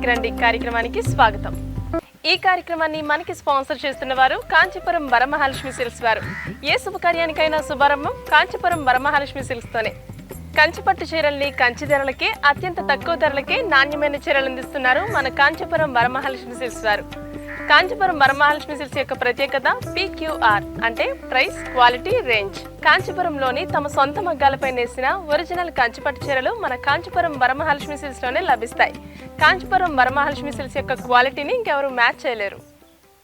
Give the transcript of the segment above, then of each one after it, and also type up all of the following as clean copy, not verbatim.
ఇంటికి రండి కార్యక్రమానికి స్వాగతం. ఈ కార్యక్రమాన్ని మనకి స్పాన్సర్ చేస్తున్న వారు కాంచీపురం వరమహాలక్ష్మి సిల్క్స్ వారు. ఏ శుభకార్యానికైనా శుభారంభం కాంచీపురం వరమహాలక్ష్మి సిల్క్స్ తోనే. కంచిపట్టు చీరల్ని కంచి ధరలకే అత్యంత తక్కువ ధరలకే నాణ్యమైన చీరలు అందిస్తున్నారు మన కాంచీపురం వరమహాలక్ష్మి సిల్క్స్ వారు. కాంచీపురం వరమహాలక్ష్మి సిల్క్స్ యొక్క ప్రత్యేకత PQR అంటే ప్రైస్, క్వాలిటీ, రేంజ్. కాంచీపురంలోని తమ సొంత మగ్గాలపై నేసిన ఒరిజినల్ కంచిపట్టు చీరలు మన కాంచీపురం వరమహాలక్ష్మి సిల్క్స్ లోనే లభిస్తాయి. కాంచీపురం వరమహాలక్ష్మి సిల్క్స్ యొక్క క్వాలిటీని ఇంకెవరు మ్యాచ్ చేయలేరు.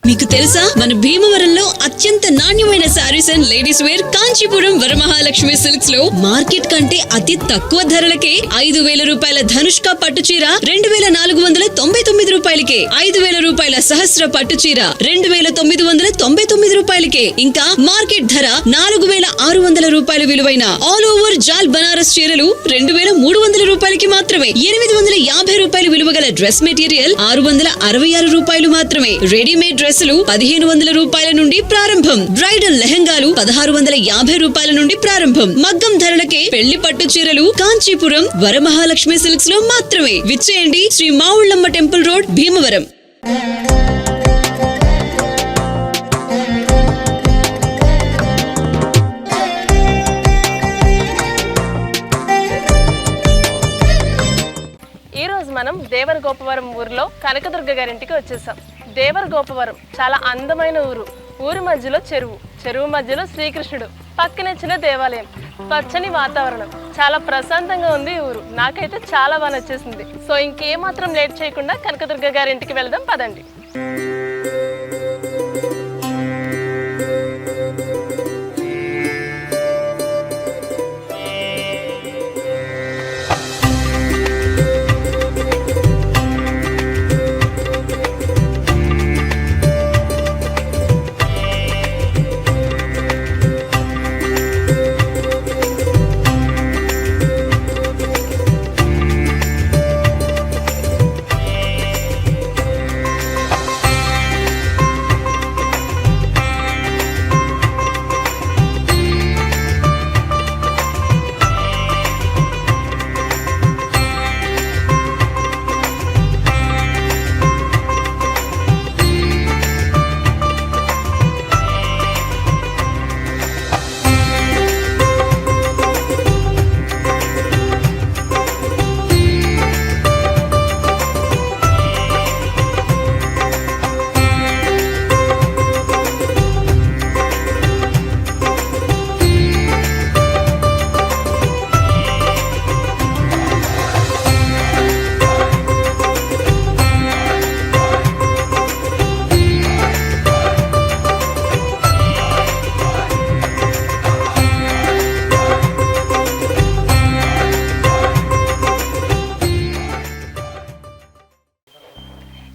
మీకు తెలుసా, మన భీమవరంలో అత్యంత నాణ్యమైన sarees and ladies wear Kanchipuram Varamahalakshmi silks లో మార్కెట్ కంటే అతి తక్కువ ధరలకే 5,000 రూపాయల ధనుష్క పట్టు చీర 2,499 రూపాయలకే, 5,000 రూపాయల సహస్ర పట్టు చీర 2,999 రూపాయలకే, ఇంకా మార్కెట్ ధర 4,600 రూపాయల విలువైన ఆల్ ఓవర్ జాల్ బనారస్ చీరలు 2,300 రూపాయలకి మాత్రమే. 850 రూపాయల విలువ గల డ్రెస్ మెటీరియల్ 666 రూపాయలు మాత్రమే. రెడీమేడ్ డ్రెస్సులు 1,500 రూపాయల నుండి ప్రారంభం. బ్రైడల్ లెహంగాలు 1,650 రూపాయల నుండి ప్రారంభం. మగ్గం ధరలకే పెళ్లి పట్టు చీరలు కాంచీపురం వరమహాలక్ష్మి సిల్క్స్ లో మాత్రమే. విచ్చేయండి, శ్రీ మావుళ్ళమ్మ టెంపుల్ రోడ్, భీమవరం. ఈ రోజు మనం దేవరగోపవరం ఊరిలో కనకదుర్గ గారింటికి వచ్చేసాం. దేవరగోపవరం చాలా అందమైన ఊరు. ఊరి మధ్యలో చెరువు మధ్యలో శ్రీకృష్ణుడు, పక్కనే చిన్న దేవాలయం, పచ్చని వాతావరణం, చాలా ప్రశాంతంగా ఉంది ఈ ఊరు. నాకైతే చాలా బాగా నచ్చేసింది. సో ఇంకేమాత్రం లేట్ చేయకుండా కనకదుర్గ గారింటికి వెళదాం పదండి.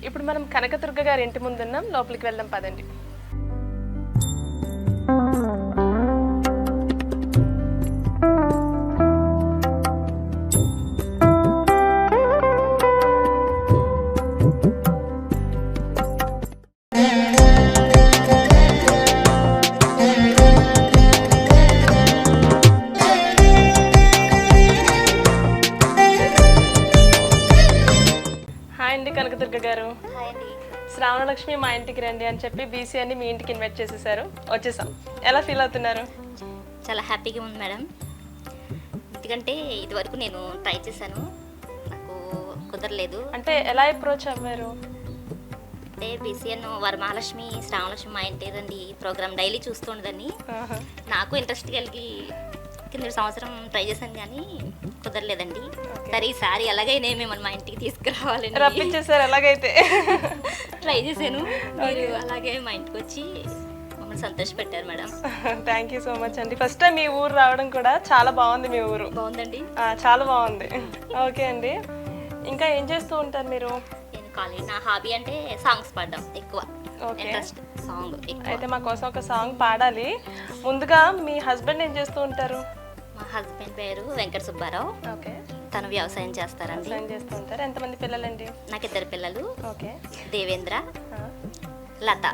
ఇప్పుడు మనం కనకదుర్గ గారి ఇంటి ముందున్నాం. లోపలికి వెళ్దాం పదండి. కనకదుర్గ గారు, శ్రావణలక్ష్మి మా ఇంటికి రండి అని చెప్పి BC అని మీ ఇంటికి ఇన్వైట్ చేసేసారు. వచ్చేసాం. ఎలా ఫీల్ అవుతున్నారు? చాలా హ్యాపీగా ఉంది మేడం. ఎందుకంటే ఇదివరకు నేను ట్రై చేశాను, నాకు కుదరలేదు. అంటే ఎలా అప్రోచ్ అవ్వారు? అంటే BCN వరమహాలక్ష్మి శ్రావణలక్ష్మి మా ఇంటి రండి ప్రోగ్రామ్ డైలీ చూస్తుండదని నాకు ఇంట్రెస్ట్ కలిగి కింద సంవత్సరం ట్రై చేశాను కానీ కుదరలేదండి. సరే ఈసారి ఎలాగైనా మిమ్మల్ని మా ఇంటికి తీసుకురావాలని రప్పించేసారు. ఎలాగైతే ట్రై చేశాను. మీరు అలాగే మా ఇంటికి వచ్చి మమ్మల్ని సంతోషపెట్టారు madam. Thank you so much అండి. ఫస్ట్ టైం మీ ఊరు రావడం కూడా చాలా బాగుంది. మీ ఊరు బాగుందండి, చాలా బాగుంది. ఓకే అండి, ఇంకా ఏం చేస్తూ ఉంటారు మీరు? నేను కాలేజ్, నా హాబీ అంటే సాంగ్స్ పాడడం ఎక్కువ. Interest song. అయితే మా కోసం ఒక సాంగ్ పాడాలి. ముందుగా మీ హస్బెండ్ ఏం చేస్తూ ఉంటారు? మా హస్బెండ్ పేరు వెంకట సుబ్బారావు. ఓకే. తను వ్యవసాయం చేస్తారండి. వ్యవసాయం చేస్తూ ఉంటారు. ఎంతమంది పిల్లలండి? నాకు 2 పిల్లలు. ఓకే. దేవేంద్ర, లత.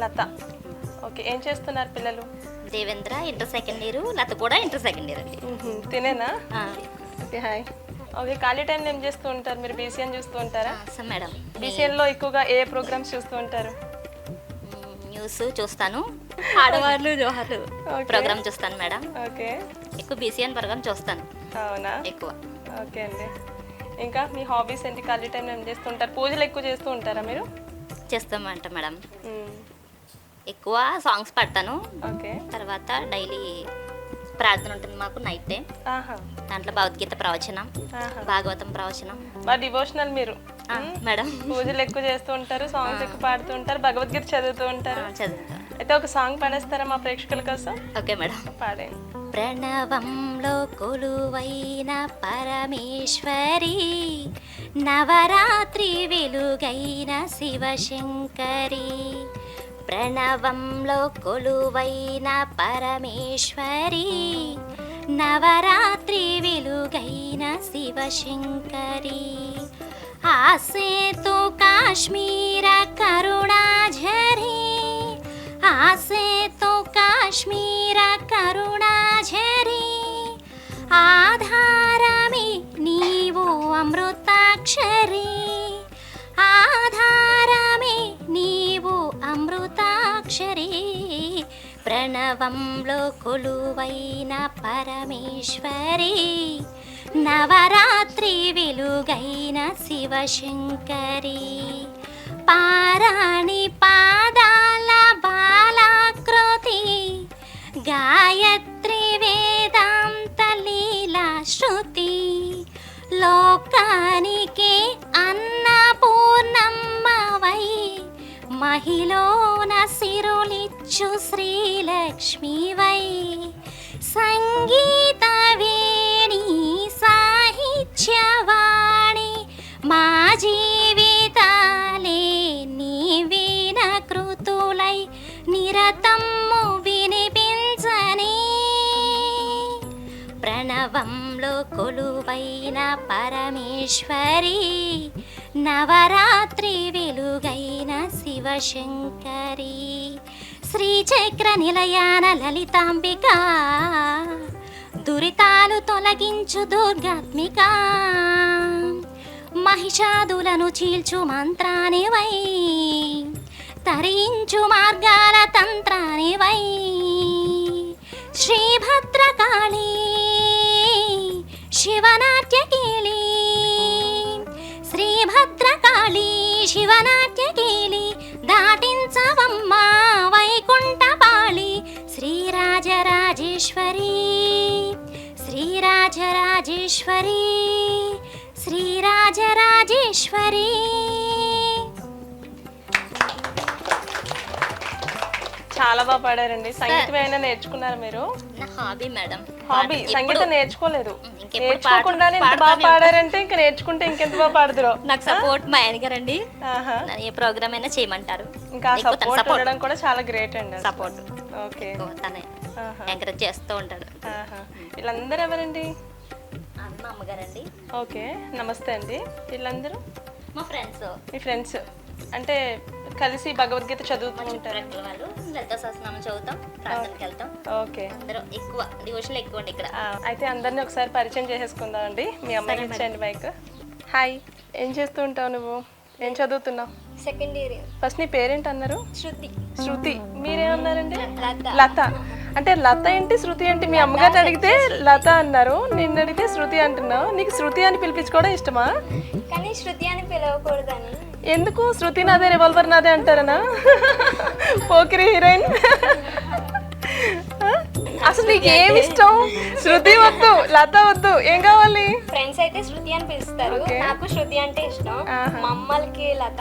లత. ఓకే. ఏం చేస్తున్నారు పిల్లలు? దేవేంద్ర ఇంటర్ సెకండ్ ఇయర్, లత కూడా ఇంటర్ సెకండ్ ఇయర్ అండి. తినేనా? ఓకే. హాయ్. ఓకే, ఖాళీ టైంలో ఏం చేస్తూ ఉంటారు మీరు? బీసీఎన్ చూస్తూ ఉంటారా? మేడం బీసీఎన్లో ఎక్కువగా ఏ ప్రోగ్రామ్స్ చూస్తూ ఉంటారు? న్యూస్ చూస్తాను, ఆడవాళ్ళు జోహార్లు ప్రోగ్రామ్ చూస్తాను మేడం. ఓకే, ఎక్కువ బీసీఎన్ ప్రోగ్రామ్ చూస్తాను అవునా? ఎక్కువ. ఓకే అండి. ఇంకా మీ హాబీస్ ఏంటి? ఖాళీ టైంలో ఏం చేస్తూ ఉంటారు? పూజలు ఎక్కువ చేస్తూ ఉంటారా మీరు? చేస్తామంట మేడం. ఎక్కువ సాంగ్స్ పాడతాను. ఓకే, తర్వాత డైలీ ప్రార్థన ఉంటుంది మాకు నైట్ టైం. దాంట్లో భగవద్గీత ప్రవచనం, భాగవతం ప్రవచనం. మా డివోషనల్ మీరు మేడం. పూజలు ఎక్కువ చేస్తూ ఉంటారు, సాంగ్స్ ఎక్కువ పాడుతూ ఉంటారు, భగవద్గీత చదువుతూ ఉంటారు. చదువుతా. అయితే ఒక సాంగ్ పాడేస్తారా మా ప్రేక్షకుల కోసం? ఓకే మేడం, పాడండి. ప్రణవంలో కొలువైన పరమేశ్వరి, నవరాత్రి వెలుగైన శివశంకరి. ప్రణవంలో కొలువైన పరమేశ్వరి, నవరాత్రి వెలుగైన శివశంకరి. ఆసేతు కాశ్మీర కరుణాఝరి, ఆసేతు కాశ్మీర కరుణాఝరి. ఆధారమే నీవు అమృతాక్షరి, ఆధారమే నీవు అమృతాక్షరి. ప్రణవంలో కొలువైన పరమేశ్వరి, నవరాత్రి వెలుగైన శివశంకరి. పారాణి పాదాల బాలాకృతి, గాయత్రి వేదాంత లీలా శృతి. లోకానికి అన్నపూర్ణమ్మవై, మహిళన సిరులిచ్చు శ్రీలక్ష్మివై. సంగీత వేణి సాహిత్యవాణి, మా జీవితాలే నీ వీణ కృతులై నిరతము వినిపించని. ప్రణవంలో కొలువైన పరమేశ్వరి, నవరాత్రి వెలుగైన శివశంకరి. శ్రీచక్ర నిలయాన లలితాంబిక, దురితాలు తొలగించు దుర్గాత్మిక. మహిషాదులను చీల్చు మంత్రానివై, తరించు మార్గాల తంత్రానివై. శ్రీభద్రకాళి శివనాట్యకేళి, శ్రీభద్రకాళి శివనాట్యకేళి. దాటించవమ్మ వైకుంఠపాళి. శ్రీరాజరాజేశ్వరి, శ్రీరాజరాజేశ్వరి, శ్రీరాజరాజేశ్వరి. చాలా బాగా పాడారండి. సంగీతం ఏమైనా నేర్చుకున్నారా మీరు? నా హాబీ మేడం. హాబీ సంగీతం నేర్చుకోలేదు. నేర్చుకోకుండానే ఇంత బాగా పాడారంటే ఇంకా నేర్చుకుంటే ఇంకెంత బాగా పాడదురో. నాకు సపోర్ట్ మా ఆయన గారండి. ఏ ప్రోగ్రామ్ అయినా చేయమంటారు. ఇంకా సపోర్ట్ ఉండడం కూడా చాలా గ్రేట్ అండి. సపోర్ట్ ఓకే, తనే ఎంకరేజ్ చేస్తూ ఉంటాడు. వీళ్ళందరూ ఎవరండి? మా అమ్మగారండి. ఓకే, నమస్తే అండి. వీళ్ళందరూ మా ఫ్రెండ్స్. మీ ఫ్రెండ్స్ అంటే కలిసి భగవద్గీత చదువుతూ ఉంటారు? వాళ్ళు లలిత సహస్రనామం చదువుతాం, ప్రార్థనకి వెళ్తాం. ఓకే, అందరూ ఎక్కువ డివోషన్ ఎక్కువ అండి ఇక్కడ. అయితే అందరినీ ఒకసారి పరిచయం చేసేసుకుందాం అండి. మీ అమ్మాయికి ఇచ్చేయండి మైక్. హాయ్, ఏం చేస్తూ ఉంటావు నువ్వు? ఏం చదువుతున్నావు? Second year. ఫస్ట్ నీ పేరేంటి అన్నారు? శృతి. శృతి. మీరేమన్నారండి? లత. లత. అంటే లత ఏంటి శృతి ఏంటి? మీ అమ్మగారిని అడిగితే లత అన్నారు, నిన్ను అడిగితే శృతి అంటున్నావు. నీకు శృతి అని పిలిపించుకోవడం ఇష్టమా? కానీ శృతి అని పిలవకూడదని. ఎందుకు? శృతి నాదే రివాల్వర్ నాదే అంటారనా? పోకిరి హీరోయిన్. అసలు నీకు ఏమి ఇష్టం? శృతి వద్దు, లత వద్దు, ఏం కావాలి? ఫ్రెండ్స్ అయితే శృతి అని పిలుస్తారు. నాకు శృతి అంటే ఇష్టం. మా అమ్మలకి లత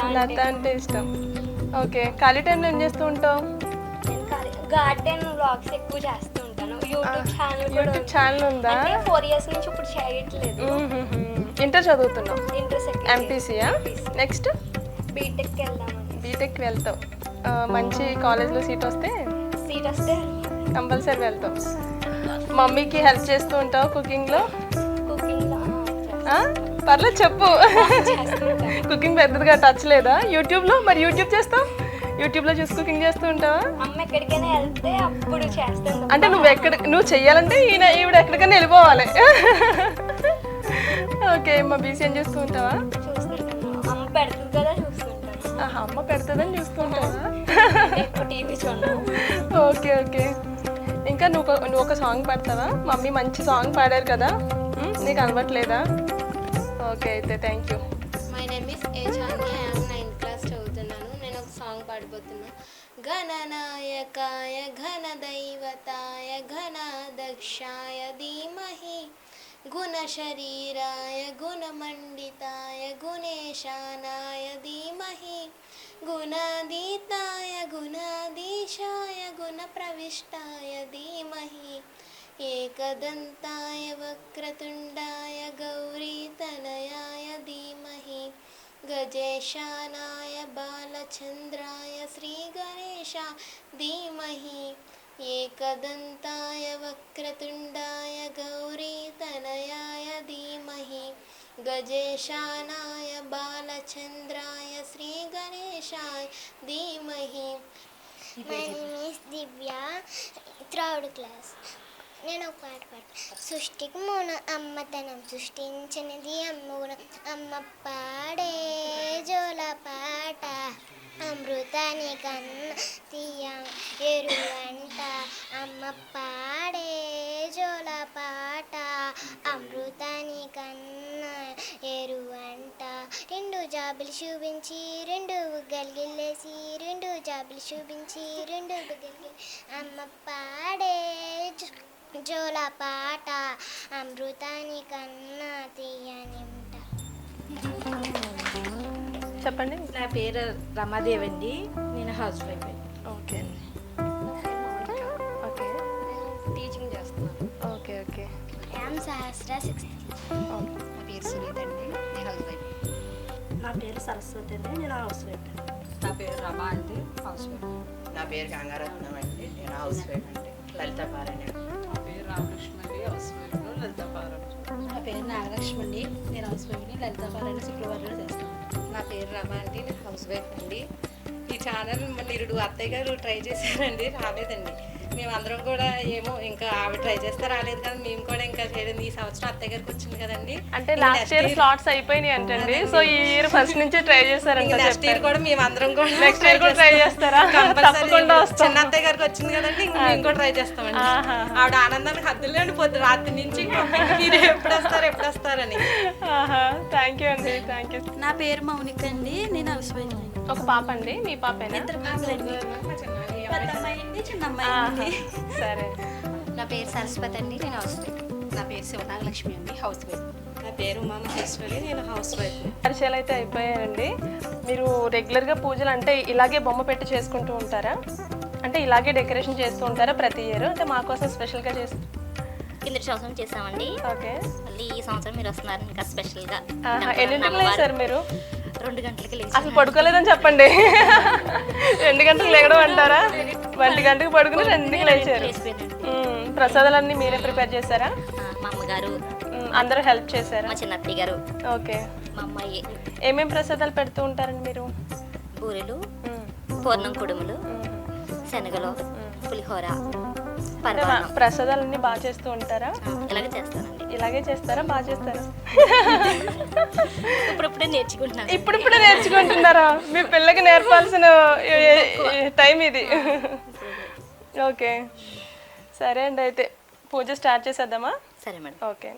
అంటే ఇష్టం. ఓకే, ఖాళీ టైంలో ఏం చేస్తూ ఉంటావు? గార్డెన్ వ్లాగ్స్ ఎక్కువ చేస్తూ ఉంటాను. యూట్యూబ్ ఛానల్ ఉందా? 4 years నుంచి ఇప్పుడు చేయట్లేదు. ఇంటర్ చదువుతున్నావు? Inter second. ఎంపీసీయా? నెక్స్ట్ బీటెక్కి వెళ్దామని. బీటెక్కి వెళ్తావు. మంచి కాలేజ్లో సీట్ వస్తే కంపల్సరీ వెళ్తావు. మమ్మీకి హెల్ప్ చేస్తూ ఉంటావు కుకింగ్లో? పర్లేదు చెప్పు. కుకింగ్ పెద్దదిగా టచ్ లేదా? యూట్యూబ్లో? మరి యూట్యూబ్ చేస్తావు? యూట్యూబ్లో చూసి కుకింగ్ చేస్తూ ఉంటావా? అమ్మ ఎక్కడికైనా వెళ్తే అప్పుడు చేస్తాను. అంటే నువ్వు చెయ్యాలంటే ఈవిడ ఎక్కడికైనా వెళ్ళిపోవాలి. ఓకే, మా బీసీఎన్ చూస్తూ ఉంటావా? చూస్తుంటాను, అమ్మ పెడుతుంది కదా చూస్తుంటాను. ఆహా, అమ్మ పెడుతుందని చూస్తూ ఉంటావా? ఎక్కువ టీవీ చూడను. Okay okay. ఇంకా నువ్వు ఒక సాంగ్ పాడతావా? మమ్మీ మంచి సాంగ్ పాడారు కదా, నీకు అలవట్లేదా? ఓకే అయితే thank you. My name is A Chani, I'm 9th class చదువుతున్నాను. నేను ఒక సాంగ్ పాడిపోతున్నా. గణనాయకాయ ఘనదైవతాయ ఘనాదక్షాయ ధీమహి గుణశరీరాయ గుణమండితాయ గుణేశానాయ ధీమహి గుణాదీతాయ గుణాధీశాయ గుణప్రవిష్టాయ ధీమహి ఏకదంతాయ వక్రతుండాయ గౌరీతనయాయ ధీమహి గజేశానాయ బాలచంద్రాయ శ్రీగణేశా ధీమహి ఏకదంతాయ వక్రతుండాయ గౌరీతనయాయ ధీమహి గజేశానాయ బాలచంద్రాయ శ్రీగణేశాయ ధీమహి. My name is Divya, 3rd class. నేను ఒక పాట పాడతాను. సృష్టికి మూల అమ్మతనం సృష్టించినది అమ్మ గుణం. అమ్మ పాడే జోల పాట అమృతాని కన్న తీయ ఎరువంట. అమ్మ పాడే జోల పాట అమృతాని కన్న ఎరువంట. 2 జాబులు చూపించి 2 బుగ్గలు గిల్లేసి 2 జాబులు చూపించి 2 బుగ్గలు అమ్మ పాడే జోల పాట అమృతాని కన్నా తీయనింట. చెప్పండి. నా పేరు రమాదేవి అండి, నేను హౌస్ వైఫ్ అండి. ఓకే ఓకే టీచింగ్ చేస్తున్నాను. Okay okay. యామ్ సహస్ర 6th. నా పేరు సునీత అండి, నేను హౌస్ వైఫ్. నా పేరు సరస్వతి అండి, నేను హౌస్ వైఫ్ అండి. నా పేరు రమా అండి, హౌస్ వైఫ్. నా పేరు గంగారత్నం అండి, నేను హౌస్ వైఫ్ అండి. లలిత పారాయణ. నా పేరు రామకృష్ణ అండి, హౌస్ వైఫ్. లలిత పారాయణ. నా పేరు నాగలక్ష్మి అండి, నేను హౌస్ వైఫ్ని. లలిత పారాయణ శుక్రవారం చేస్తాను. నా పేరు రమా అండి, నేను హౌస్ వైఫ్ అండి. ఈ ఛానల్ నిరుడు అత్తయ్య గారు ట్రై చేశారండి, రాలేదండి. మేమందరం కూడా ఏమో ఇంకా ఆవిడ ట్రై చేస్తే రాలేదు కదా, మేము కూడా ఇంకా చేయలేదు. ఈ సంవత్సరం అత్తయ్య గారికి వచ్చింది కదండి. అంటే లాస్ట్ ఇయర్ స్లాట్స్ అయిపోయినాయి అంటండి, సో ఈ ఇయర్ ఫస్ట్ నుంచి ట్రై చేస్తారంట. నెక్స్ట్ ఇయర్ కూడా మేమందరం కూడా నెక్స్ట్ ఇయర్ కూడా ట్రై చేస్తారా? తప్పకుండా వస్తాం. చిన్న అత్తయ్య గారికి వచ్చింది కదండి, ఇంక మేము కూడా ట్రై చేస్తామండి. ఆవిడ ఆనందానికి హద్దులు ఉండిపోతుంది రాత్రి నుంచి, మీరు ఎప్పుడు వస్తారని. థ్యాంక్ యూ అండి, థ్యాంక్ యూ. నా పేరు మౌనిక అండి, నేను హౌస్ వైఫ్ అండి. ఒక పాప అండి, మీ పాపేనా? పెద్ద అమ్మాయి అండి, చిన్న అమ్మాయి అండి. సరే. నా పేరు సరస్వతి అండి, నేను హౌస్ వైఫ్. నా పేరు శివనాగలక్ష్మి అండి, హౌస్ వైఫ్. నా పేరు ఉమామహేశ్వరి, నేను హౌస్ వైఫ్. పరిచయాలు అయితే అయిపోయాయండి. మీరు రెగ్యులర్గా పూజలు అంటే ఇలాగే బొమ్మ పెట్టి చేసుకుంటూ ఉంటారా? అంటే ఇలాగే డెకరేషన్ చేస్తూ ఉంటారా ప్రతి ఇయర్? అంటే మా కోసం స్పెషల్గా చేస్తూ. కిందటి సంవత్సరం చేసామండి, ఓకే. మళ్ళీ ఈ సంవత్సరం మీరు వస్తున్నారు ఇంకా స్పెషల్గా. ఎన్నింటికి లేచారు మీరు? 2 గంటలకి లేచి అసలు పడుకోలేదని చెప్పండి. 2 గంటలకు లేవడం అంటారా? 1 గంటకు పడుకుని 2కి లేచారు. ప్రసాదాలన్నీ మీరే ప్రిపేర్ చేశారా? మా అమ్మగారు, అందరూ హెల్ప్ చేశారా? మా చిన్న అత్తయ్య గారు, ఓకే. మా అమ్మాయి. ఏమేం ప్రసాదాలు పెడుతూ ఉంటారండి మీరు? బూరెలు, పూర్ణం కుడుములు, శనగలు, పులిహోర, పరమాన్నం. ప్రసాదాలన్నీ బాగా చేస్తూ ఉంటారా? ఇలాగే చేస్తానండి. ఇలాగే చేస్తారా? బాగా చేస్తారా? ఇప్పుడిప్పుడే నేర్చుకుంటున్నాను. ఇప్పుడిప్పుడే నేర్చుకుంటున్నారా? మీ పిల్లకి నేర్పాల్సిన టైం ఇది. ఓకే సరే అండి, అయితే పూజ స్టార్ట్ చేసేద్దామా? సరే మేడం. ఓకే.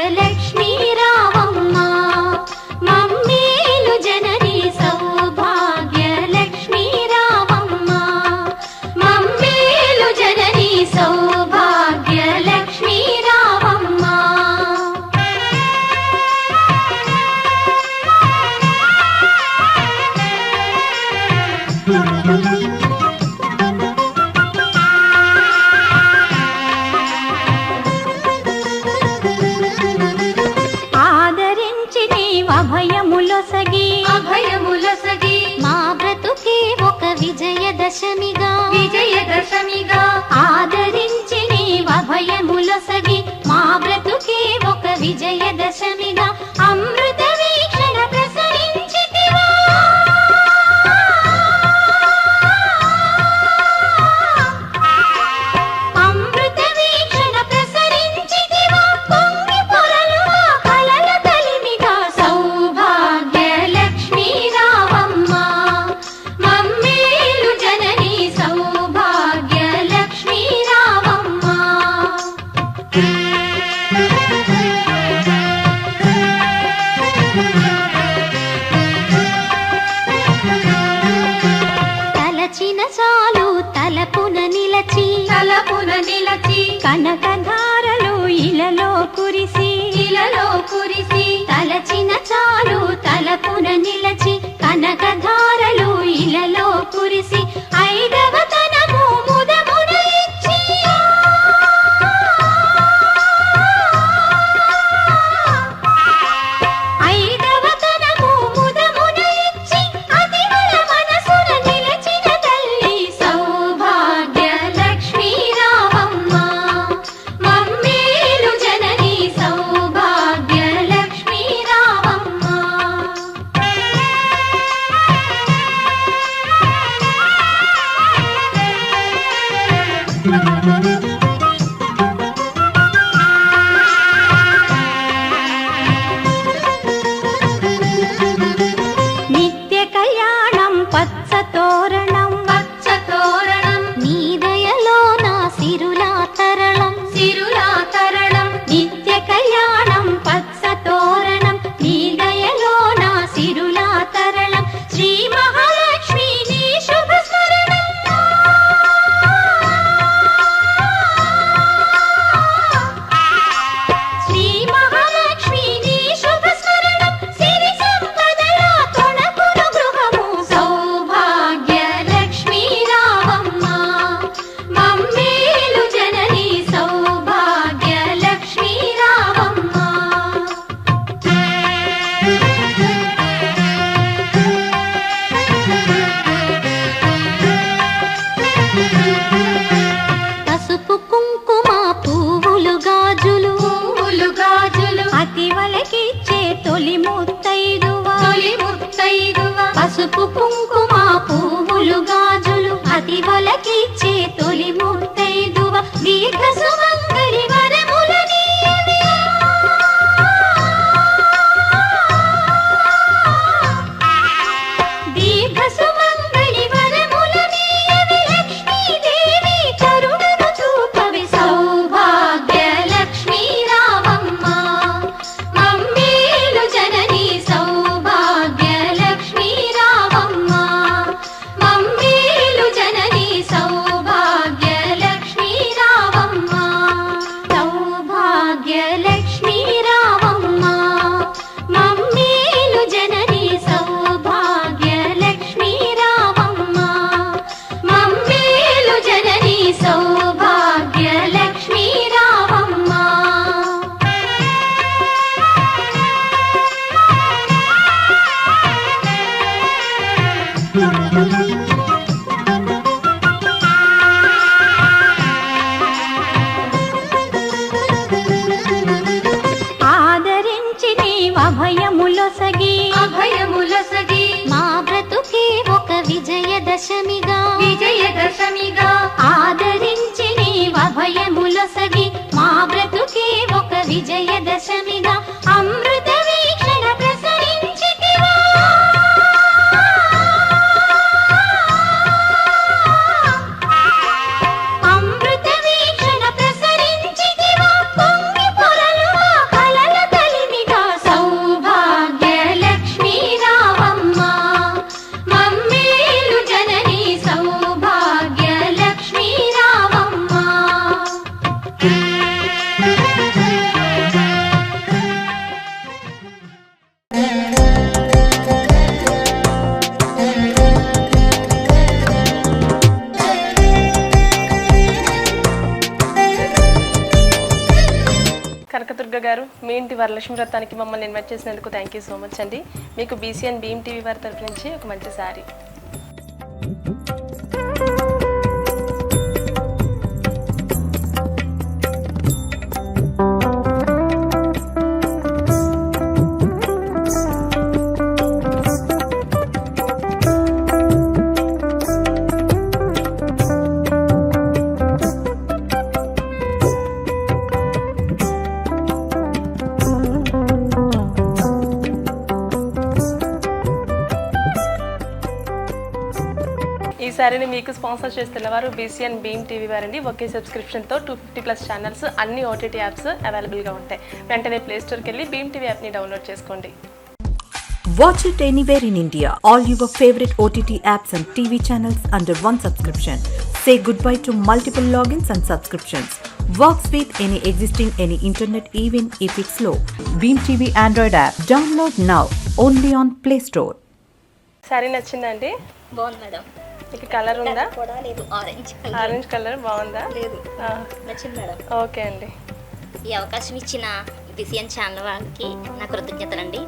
సౌభాగ్యలక్ష్మీ రావమ్మ మమ్మేలు జనని సౌభాగ్యలక్ష్మీ రావమ్మ మమ్మేలు జనని సౌభాగ్యలక్ష్మీ రావమ్మ ఆదరించి నీవు అభయములొసగి మా బ్రతుకే ఒక విజయదశమిగా ఆదరించి నీవు అభయములొసగి మా బ్రతుకే ఒక విజయదశమిగా అమృత వీక్షణ ప్రసరించితివా అమృత వీక్షణ ప్రసరించితివా పొంగి పొరలుగా కలల కలిమిగా సౌభాగ్యలక్ష్మీ రావమ్మ మమ్మేలు జనని సౌభాగ్యలక్ష్మీ రావమ్మ తలచిన చాలు తలపున నిలచి కనకధారలు ఇలలో కురిసి తలచిన చాలు తలపున నిలచి కనకధారలు ఇలలో కురిసి ఐదవ తనము ముదమున ఇచ్చి ఐదవ తనము ముదమున ఇచ్చి అతివల మనసున నిలచిన తల్లి సౌభాగ్యలక్ష్మీ రావమ్మ మమ్మేలు జనని సౌభాగ్యలక్ష్మీ రావమ్మ నిత్య కళ్యాణం పచ్చ తోరణం నీ దయలో నా సిరులా తరళం నిత్య కళ్యాణం పచ్చ తోరణం నీ దయలో నా సిరులా తరళం శ్రీ మహాలక్ష్మి నీ శుభ స్మరణం శ్రీ మహాలక్ష్మి నీ శుభ స్మరణం సిరి సంపదల తొణకును గృహము సౌభాగ్యలక్ష్మీ రావమ్మ మమ్మేలు జనని సౌభాగ్యలక్ష్మీ రావమ్మ పసుపు కుంకుమ పువ్వులు గాజులు అతివలకిచ్చే తొలి ముత్తైదువ పసుపు కుంకుమ పువ్వులు గాజులు అతివలకిచ్చే తొలి ముత్తైదువ దీర్ఘ సుమంగళి వరములనీయవే దీర్ఘ సుమంగళి వరములనీయవే లక్ష్మీదేవి కరుణను చూపవి సౌభాగ్యలక్ష్మీ రావమ్మ మమ్మేలు జనని సౌభాగ్యలక్ష్మీ రావమ్మ మమ్మేలు జనని సౌభాగ్యలక్ష్మీ రావమ్మ సౌభాగ్యలక్ష్మీ రావమ్మ మమ్మేలు జనని సౌభాగ్యలక్ష్మీ రావమ్మ మమ్మేలు జనని సౌభాగ్యలక్ష్మీ రావమ్మ ఆదరించి నీవు అభయములొసగి మా బ్రతుకే ఒక విజయదశమిగా ఆదరించి నీవు అభయములొసగి మా బ్రతుకే ఒక విజయదశమిగా అమృత వీక్షణ ప్రసరించితివా అమృత వీక్షణ ప్రసరించితివా పొంగి పొరలుగా కలల మీ ఇంటి వరలక్ష్మి వ్రతానికి మమ్మల్ని ఇన్వైట్ చేసినందుకు థ్యాంక్ యూ సో మచ్ అండి. మీకు బీసీఎన్ భీమ్ టీవీ వారి తరఫు నుంచి ఒక మంచి శారీ. ఈ శారీని మీకు స్పాన్సర్ చేస్తున్న వారు బీసీఎన్ భీమ్ టీవీ వారండి. ఒకే సబ్స్క్రిప్షన్తో 250+ ఛానల్స్, అన్ని ఓటీటీ యాప్స్ అవైలబుల్గా ఉంటాయి. వెంటనే ప్లే స్టోర్కి వెళ్ళి భీమ్ టీవీ యాప్ని డౌన్లోడ్ చేసుకోండి. Watch it anywhere in India. All your favorite OTT apps and TV channels under one subscription. Say goodbye to multiple logins and subscriptions. Works with any existing any internet even if it's slow. Beam TV Android app. Download now. Only on Play Store. Sari నచ్చిందండి? బాగుంది madam. మీకు colour ఉందా? కూడా లేదు, orange colour బాగుందా? లేదు, నచ్చింది madam. Okay అండి. ఈ అవకాశం ఇచ్చిన బీసీఎన్ ఛానల్ వాళ్ళకి నా కృతజ్ఞతలండి.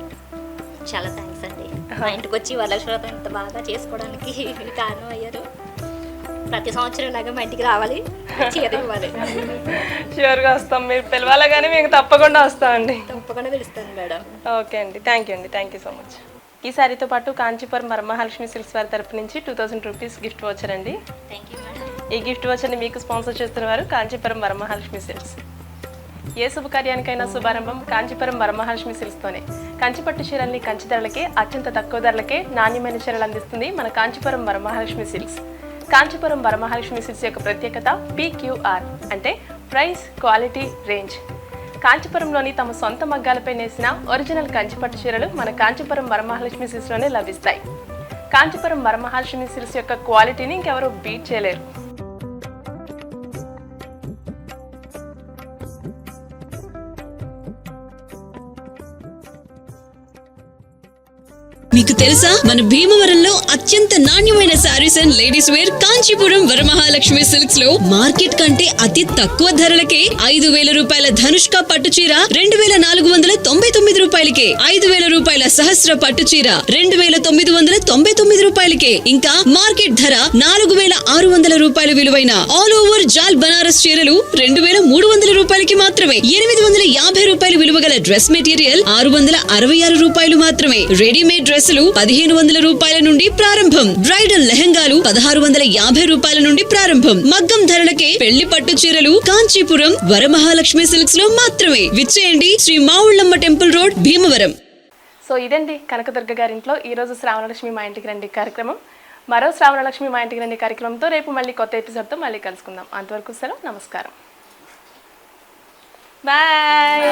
చాలా థ్యాంక్స్ అండి. మా ఇంటికి వచ్చి వరలక్ష్మి వ్రతం ఇంత బాగా చేసుకోవడానికి కారణం అయ్యారు. ప్రతి సంవత్సరం ఇలాగా మా ఇంటికి రావాలి, చీర ఇవ్వాలి. ష్యూర్గా వస్తాం. మీరు పిలవాలా కానీ మేము తప్పకుండా వస్తామండి. తప్పకుండా పిలుస్తాను మేడం. ఓకే అండి, థ్యాంక్ యూ సో మచ్. ఈ శారీతో పాటు కాంచీపురం వరమహాలక్ష్మి సిల్క్స్ వారి తరపు నుంచి 2000 రూపీస్ గిఫ్ట్ వచ్చర్ అండి. Thank you madam. ఈ గిఫ్ట్ వచ్చర్ని మీకు స్పాన్సర్ చేస్తున్నవారు కాంచీపురం వరమహాలక్ష్మి సిల్క్స్. ఏ శుభకార్యానికైనా శుభారంభం కాంచీపురం వరమహాలక్ష్మి సిల్క్స్తోనే. కంచిపట్టు చీరల్ని కంచి ధరలకే, అత్యంత తక్కువ ధరలకే నాణ్యమైన చీరలు అందిస్తుంది మన కాంచీపురం వరమహాలక్ష్మి సిల్క్స్. కాంచీపురం వరమహాలక్ష్మి సిల్క్స్ యొక్క ప్రత్యేకత PQR అంటే ప్రైస్, క్వాలిటీ, రేంజ్. కాంచీపురంలోని తమ సొంత మగ్గాలపై నేసిన ఒరిజినల్ కంచిపట్టు చీరలు మన కాంచీపురం వరమహాలక్ష్మి సిల్క్స్లోనే లభిస్తాయి. కాంచీపురం వరమహాలక్ష్మి సిల్క్స్ యొక్క క్వాలిటీని ఇంకెవరూ బీట్ చేయలేరు. మీకు తెలుసా మన భీమవరంలో అత్యంత నాణ్యమైన sarees and ladies wear Kanchipuram Varamahalakshmi silks లో మార్కెట్ కంటే అతి తక్కువ ధరలకే 5,000 రూపాయల ధనుష్క పట్టు చీర 2,499 రూపాయలకే, 5,000 రూపాయల సహస్ర పట్టు చీర 2,999 రూపాయలకే, ఇంకా మార్కెట్ ధర 4,600 రూపాయల విలువైన ఆల్ ఓవర్ జాల్ బనారస్ చీరలు 2,300 రూపాయలకి మాత్రమే. 850 రూపాయల విలువ గల డ్రెస్ మెటీరియల్ 666 రూపాయలు మాత్రమే. రెడీమేడ్ డ్రెస్సులు 1,500 రూపాయల నుండి ప్రారంభం. బ్రైడల్ లెహంగాలు 1,650 రూపాయల నుండి ప్రారంభం. మగ్గం ధరలకే పెళ్లి పట్టు చీరలు కాంచీపురం వరమహాలక్ష్మి సిల్క్స్ లో మాత్రమే. విచ్చేయండి Shri మావుళ్ళమ్మ temple road, Bhimavaram. So ఇదండి కనకదుర్గ గారింట్లో ఈరోజు శ్రావణలక్ష్మి మా ఇంటికి రండి కార్యక్రమం. మరో శ్రావణలక్ష్మి మా ఇంటికి రండి కార్యక్రమంతో రేపు మళ్ళీ కొత్త ఎపిసోడ్తో మళ్ళీ కలుసుకుందాం. అంతవరకు సెలవు, నమస్కారం, బాయ్.